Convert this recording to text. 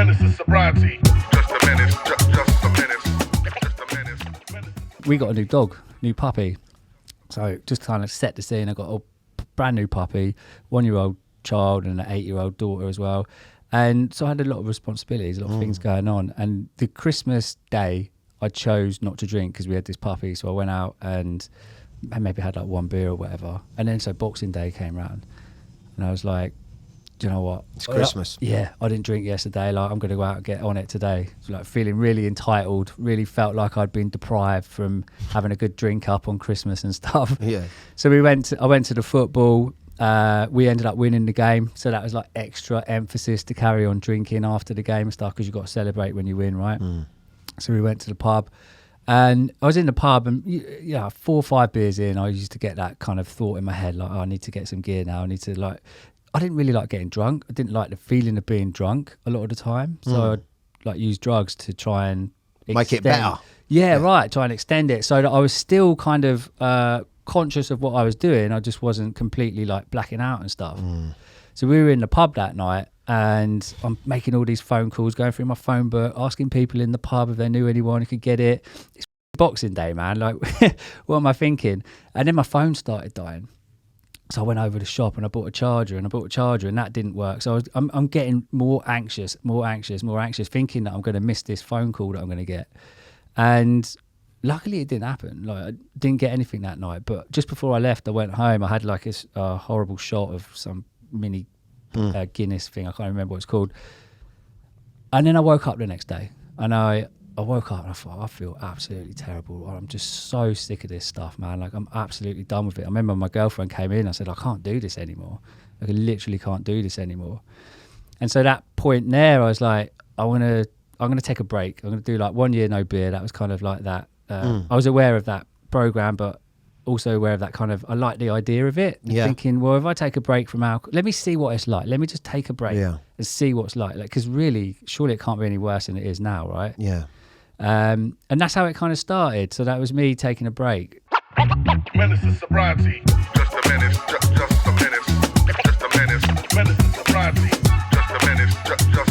menace to sobriety. Just a menace, just a menace, just a menace. We got a new dog, new puppy. So just kind of set the scene. I got a brand new puppy, 1-year-old child and an 8-year-old daughter as well. And so I had a lot of responsibilities, a lot of things going on. And the Christmas day, I chose not to drink because we had this puppy. So I went out and I maybe had like one beer or whatever. And then so Boxing Day came round and I was like, do you know what? It's Christmas. Yeah, I didn't drink yesterday. Like, I'm going to go out and get on it today. So, like, feeling really entitled, really felt like I'd been deprived from having a good drink up on Christmas and stuff. Yeah. So I went to the football. We ended up winning the game. So that was like extra emphasis to carry on drinking after the game and stuff because you've got to celebrate when you win, right? So we went to the pub. And I was in the pub and, 4 or 5 beers in, I used to get that kind of thought in my head, like, oh, I need to get some gear now. I need to, like... I didn't really like getting drunk. I didn't like the feeling of being drunk a lot of the time. So I'd like use drugs to try and make it better. Yeah, right. Try and extend it so that I was still kind of conscious of what I was doing. I just wasn't completely like blacking out and stuff. So we were in the pub that night and I'm making all these phone calls, going through my phone book, asking people in the pub if they knew anyone who could get it. It's Boxing Day, man. Like, what am I thinking? And then my phone started dying. So I went over to the shop and I bought a charger and that didn't work. So I'm getting more anxious, thinking that I'm going to miss this phone call that I'm going to get. And luckily it didn't happen. Like, I didn't get anything that night. But just before I left, I went home. I had like a horrible shot of some mini Guinness thing. I can't remember what it's called. And then I woke up the next day and I woke up and I thought, I feel absolutely terrible. I'm just so sick of this stuff, man. Like, I'm absolutely done with it. I remember my girlfriend came in. I said, I can't do this anymore. Like, I literally can't do this anymore. And so that point there, I was like, I'm gonna take a break. I'm gonna do like 1 year no beer. That was kind of like that. I was aware of that program, but also aware of that kind of. I like the idea of it. Yeah. Thinking, well, if I take a break from alcohol, let me see what it's like. Let me just take a break and see what's like. Because really, surely it can't be any worse than it is now, right? Yeah. And that's how it kind of started. So that was me taking a break. Menace to sobriety. Just a menace, just a menace, just a menace. Menace to sobriety. Just a menace, just